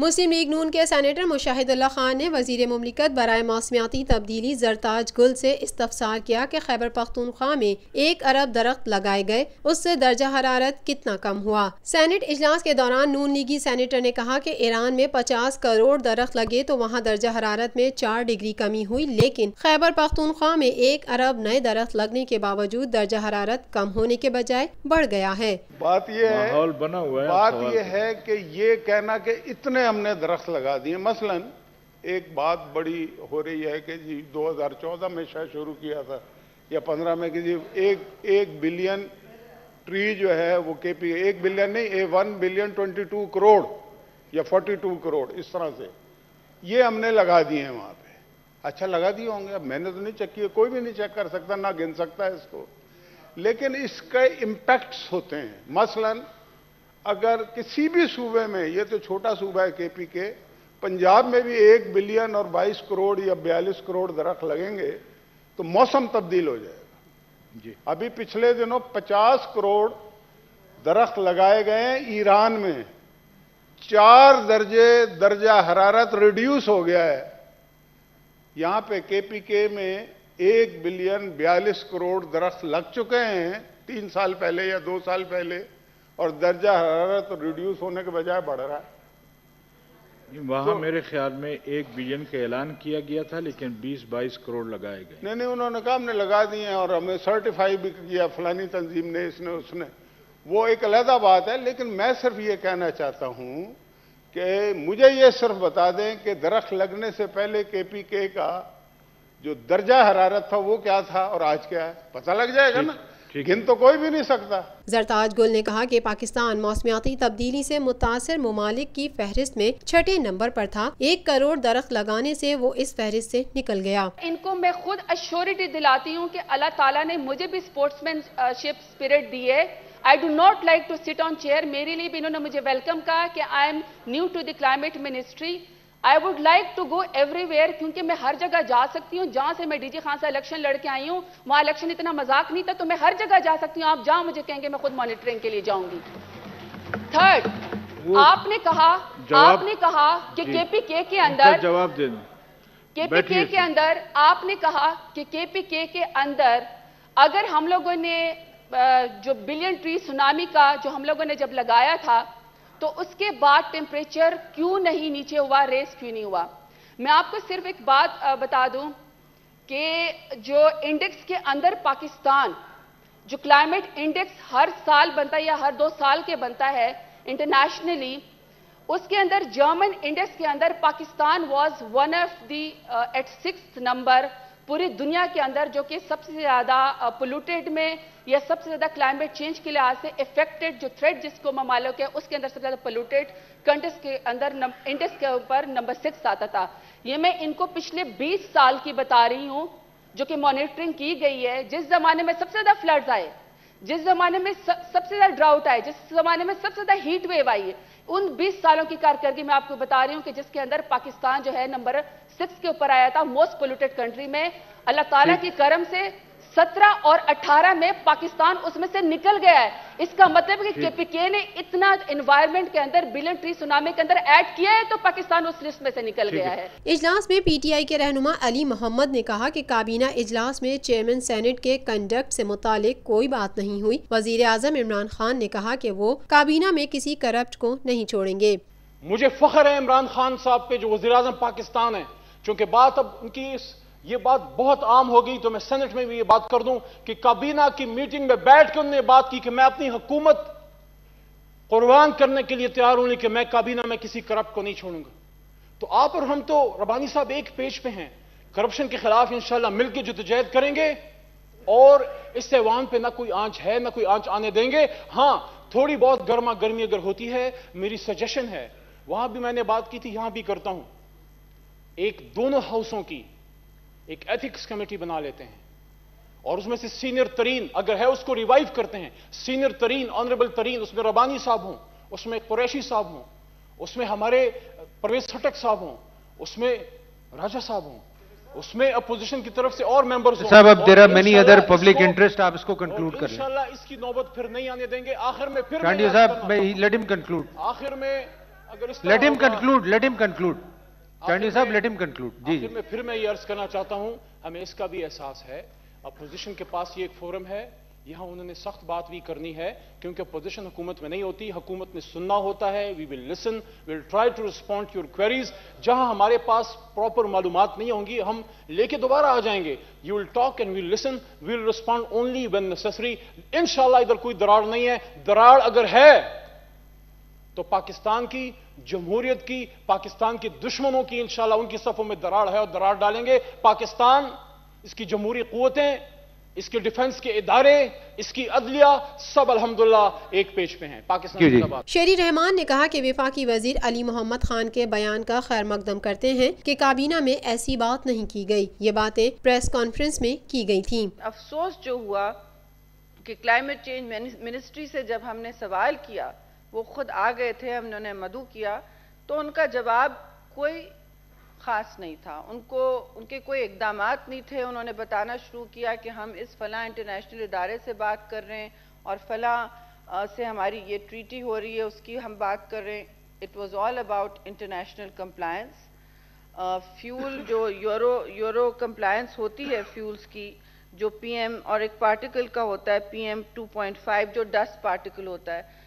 مسلم league نون کے senator Mushahid اللہ خان نے وزیر مملکت برائے موسمیاتی تبدیلی زرتاج گل سے استفسار کیا کہ خیبر پختونخوا میں 1 ارب درخت لگائے گئے، اس سے درجہ حرارت کتنا کم ہوا۔ سینٹ اجلاس کے دوران نون لیگی سینیٹر نے کہا کہ ایران میں 50 کروڑ درخت لگے تو وہاں درجہ حرارت میں 4 ڈگری کمی ہوئی، لیکن خیبر پختونخوا میں 1 ارب نئے درخت لگنے کے باوجود درجہ حرارت کم ہونے کے بجائے بڑھ گیا ہے۔ بات یہ ہے کہ یہ کہنا کہ اتنے ہم نے درخت لگا دیے، مثلا ایک بات بڑی ہو رہی ہے کہ جی 2014 میں شاید شروع کیا تھا یا 15 میں کہ جی ایک بلین ٹری جو ہے وہ کے پی 1 بلین نہیں 1 بلین 22 کروڑ یا 42 کروڑ اس طرح سے یہ ہم نے لگا دیے ہیں وہاں پہ۔ اچھا لگا دیے ہوں گے، اب میں نے تو نہیں چیک کیا، کوئی بھی نہیں چیک کر سکتا، نہ گن سکتا ہے اس کو، لیکن اس کے امپیکٹس ہوتے ہیں۔ مثلا اگر کسی بھی صوبے میں، یہ تو چھوٹا صوبہ ہے کے پی کے، پنجاب میں بھی 1 بلین اور 22 کروڑ یا 42 کروڑ درخت لگیں گے تو موسم تبدیل ہو جائے گا۔ جی ابھی پچھلے دنوں 50 کروڑ درخت لگائے گئے ہیں ایران میں، 4 درجہ حرارت ریڈیوس ہو گیا ہے۔ یہاں پہ کے پی کے میں 1 بلین 42 کروڑ درخت لگ چکے ہیں 3 سال پہلے یا 2 سال پہلے، اور درجہ حرارت ریڈیوس ہونے کے بجائے بڑھ رہا ہے۔ وہاں میرے خیال میں 1 بلین کا اعلان کیا گیا تھا لیکن 20-22 کروڑ لگائے گئے۔ نہیں انہوں نے کہا ہم نے لگا دیے ہیں اور ہمیں سرٹیفائی بھی کیا فلانی تنظیم نے، اس نے، وہ ایک علیحدہ بات ہے، لیکن میں صرف یہ کہنا چاہتا ہوں کہ مجھے یہ صرف بتا دیں کہ درخت لگنے سے پہلے کے پی کے کا جو درجہ حرارت تھا وہ کیا تھا اور آج کیا ہے، پتہ لگ جائے گا نا، گن تو کوئی بھی نہیں سکتا۔ زرتاج گل نے کہا کہ پاکستان موسمیاتی تبدیلی سے متاثر ممالک کی فہرست میں 6 نمبر پر تھا، 1 کروڑ درخت لگانے سے وہ اس فہرست سے نکل گیا۔ ان کو میں خود ایشورٹی دلاتی ہوں کہ اللہ تعالیٰ نے مجھے بھی سپورٹس مین شپ سپرٹ دی ہے۔ I do not like to sit on chair. میرے لیے بھی انہوں نے مجھے ویلکم کہا کہ I am new to the climate ministry. I would like to go everywhere کیونکہ میں ہر جگہ جا سکتی ہوں۔ جہاں سے میں ڈی جی خان سے الیکشن لڑ کے آئی ہوں وہاں الیکشن اتنا مذاق نہیں تھا، تو میں ہر جگہ جا سکتی ہوں، آپ جہاں مجھے کہیں گے میں خود مانیٹرنگ کے لیے جاؤں گی۔ تھرڈ، آپ نے کہا کہ کے پی کے کے اندر جواب دے دیں، کے پی کے کے اندر آپ نے کہا کہ کے پی کے کے اندر اگر ہم لوگوں نے جو بلین ٹری سونامی کا جو ہم لوگوں نے جب لگایا تھا تو اس کے بعد ٹیمپریچر کیوں نہیں نیچے ہوا، ریس کیوں نہیں ہوا؟ میں آپ کو صرف ایک بات بتا دوں کہ جو انڈیکس کے اندر پاکستان، جو کلائمیٹ انڈیکس ہر سال بنتا ہے یا ہر 2 سال کے بنتا ہے انٹرنیشنلی، اس کے اندر جرمن انڈیکس کے اندر Pakistan was one of the eight 6th number پوری دنیا کے اندر، جو کہ سب سے زیادہ پولوٹیڈ میں یا سب سے زیادہ کلائمیٹ چینج کے لحاظ سے افیکٹڈ جو تھریٹ جس کو ممالک ہے اس کے اندر سب سے زیادہ پولوٹیڈ کنٹریز کے اندر انڈیکس کے اوپر نمبر 6 آتا تھا۔ یہ میں ان کو پچھلے 20 سال کی بتا رہی ہوں جو کہ مانیٹرنگ کی گئی ہے۔ جس زمانے میں سب سے زیادہ فلڈز آئے، جس زمانے میں سب سے زیادہ ڈراؤٹ آئے، جس زمانے میں سب سے زیادہ ہیٹ ویو آئی ہے، ان 20 سالوں کی کارکردگی میں آپ کو بتا رہی ہوں کہ جس کے اندر پاکستان جو ہے نمبر 6 کے اوپر آیا تھا موسٹ پولوٹیڈ کنٹری میں۔ اللہ تعالیٰ کی کرم سے 17 اور 18 میں پاکستان اس میں سے نکل گیا ہے۔ اس کا مطلب ہے کہ کے پی کے نے اتنا انوائرمنٹ کے اندر بلین ٹری سونامی کے اندر ایڈ کیا ہے تو پاکستان اس لسٹ میں سے نکل گیا ہے۔ اجلاس میں پی ٹی آئی کے رہنما علی محمد نے کہا کہ کابینہ اجلاس میں چیئرمین سینٹ کے کنڈکٹ سے متعلق کوئی بات نہیں ہوئی۔ وزیر اعظم عمران خان نے کہا کہ وہ کابینہ میں کسی کرپٹ کو نہیں چھوڑیں گے۔ مجھے فخر ہے عمران خان صاحب پہ جو وزیر اعظم پاکستان ہے، چونکہ بات اب ان کی یہ بات بہت عام ہو گئی تو میں سینٹ میں بھی یہ بات کر دوں کہ کابینہ کی میٹنگ میں بیٹھ کے انہوں نے بات کی کہ میں اپنی حکومت قربان کرنے کے لیے تیار ہوں کہ میں کابینہ میں کسی کرپٹ کو نہیں چھوڑوں گا۔ تو آپ اور ہم تو ربانی صاحب ایک پیج پہ ہیں، کرپشن کے خلاف انشاءاللہ مل کے جدوجہد کریں گے اور اس سے عوام پہ نہ کوئی آنچ ہے نہ کوئی آنچ آنے دیں گے۔ ہاں تھوڑی بہت گرما گرمی اگر ہوتی ہے، میری سجیشن ہے، وہاں بھی میں نے بات کی تھی یہاں بھی کرتا ہوں، ایک دونوں ہاؤسوں کی ایک ایتھکس کمیٹی بنا لیتے ہیں اور اس میں سے سینئر ترین اگر ہے اس کو ریوائیو کرتے ہیں، سینئر ترین آنریبل ترین، اس میں ربانی صاحب ہوں، اس میں قریشی صاحب ہوں، اس میں ہمارے پرویز خٹک صاحب ہوں، اس میں راجہ صاحب ہوں، اس میں اپوزیشن کی طرف سے اور ممبرز ہوں۔ صاحب اب there are many other public interest، آپ اس کو کنکلوڈ کر لیں۔ انشاءاللہ اس کی نوبت پھر نہیں آنے دیں گے۔ آخر میں پھر چانڈی صاحب let him conclude۔ Let him conclude. Let him conclude. چانڈی صاحب let him conclude. جی پھر میں یہ عرض کرنا چاہتا ہوں، ہمیں اس کا بھی احساس ہے اپوزیشن کے پاس یہ ایک فورم ہے، یہاں انہوں نے سخت بات بھی کرنی ہے کیونکہ اپوزیشن حکومت میں نہیں ہوتی، حکومت نے سننا ہوتا ہے. We will listen, we will try to respond to your queries. جہاں ہمارے پاس پراپر معلومات نہیں ہوں گی ہم لے کے دوبارہ آ جائیں گے. You will talk and we will listen, we will respond only when necessary. انشاءاللہ ادھر کوئی دراڑ نہیں ہے. دراڑ اگر ہے تو پاکستان کی جمہوریت کی، پاکستان کے دشمنوں کی انشاءاللہ ان کی صفوں میں دراڑ ہے اور دراڑ ڈالیں گے. پاکستان، اس کی جمہوری قوتیں، اس کے ڈیفنس کے ادارے، اس کی عدلیہ سب الحمدللہ ایک پیج پہ ہیں. پاکستان کی بات. شیری رحمان نے کہا کہ وفاقی وزیر علی محمد خان کے بیان کا خیر مقدم کرتے ہیں کہ کابینہ میں ایسی بات نہیں کی گئی، یہ باتیں پریس کانفرنس میں کی گئی تھیں. افسوس جو ہوا کہ کلائمیٹ چینج منسٹری سے جب ہم نے سوال کیا، وہ خود آ گئے تھے، ہم نے مدعو کیا تو ان کا جواب کوئی خاص نہیں تھا. ان کے کوئی اقدامات نہیں تھے. انہوں نے بتانا شروع کیا کہ ہم اس فلاں انٹرنیشنل ادارے سے بات کر رہے ہیں اور فلاں سے ہماری یہ ٹریٹی ہو رہی ہے، اس کی ہم بات کر رہے ہیں. It was all about international compliance. Fuel جو یورو کمپلائنس ہوتی ہے فیولز کی، جو پی ایم اور ایک پارٹیکل کا ہوتا ہے PM 2.5 جو ڈسٹ پارٹیکل ہوتا ہے،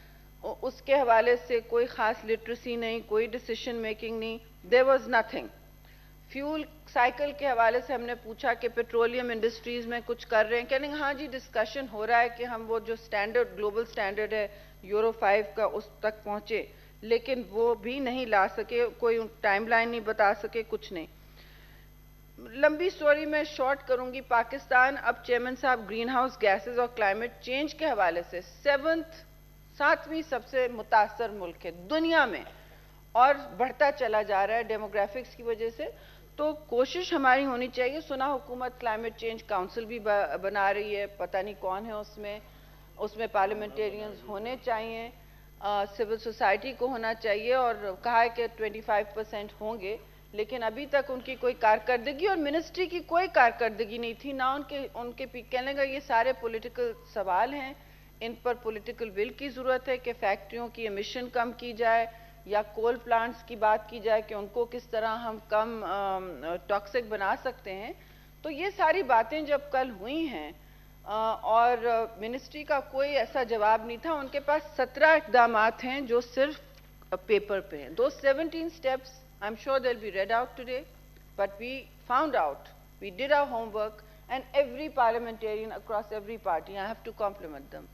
اس کے حوالے سے کوئی خاص لٹریسی نہیں، کوئی ڈیسیشن میکنگ نہیں. there was nothing. Fuel cycle کے حوالے سے ہم نے پوچھا کہ پیٹرولیم انڈسٹریز میں کچھ کر رہے ہیں، کہنے ہاں جی ڈسکشن ہو رہا ہے کہ ہم وہ جو سٹینڈرڈ گلوبل سٹینڈرڈ ہے یورو 5 کا اس تک پہنچے، لیکن وہ بھی نہیں لا سکے، کوئی ٹائم لائن نہیں بتا سکے، کچھ نہیں. لمبی سٹوری میں شارٹ کروں گی. پاکستان اب چیئرمین صاحب گرین ہاؤس گیسز اور کلائمیٹ چینج کے حوالے سے 7ویں سب سے متاثر ملک ہے دنیا میں اور بڑھتا چلا جا رہا ہے ڈیموگرافکس کی وجہ سے. تو کوشش ہماری ہونی چاہیے. سنا حکومت کلائمیٹ چینج کاؤنسل بھی بنا رہی ہے، پتہ نہیں کون ہے اس میں پارلیمنٹیرینز ہونے چاہیے، سول سوسائٹی کو ہونا چاہیے، اور کہا ہے کہ 25% ہوں گے، لیکن ابھی تک ان کی کوئی کارکردگی اور منسٹری کی کوئی کارکردگی نہیں تھی. نہ ان کے کہنے کا یہ سارے پولیٹیکل سوال ہیں، ان پر پولیٹیکل ول کی ضرورت ہے کہ فیکٹریوں کی ایمیشن کم کی جائے یا کول پلانٹس کی بات کی جائے کہ ان کو کس طرح ہم کم ٹاکسک بنا سکتے ہیں. تو یہ ساری باتیں جب کل ہوئی ہیں اور منسٹری کا کوئی ایسا جواب نہیں تھا. ان کے پاس 17 اقدامات ہیں جو صرف پیپر پہ ہیں. Those 17 steps, I'm sure they'll be read out today, but we found out, we did our homework, and every parliamentarian across every party, I have to compliment them.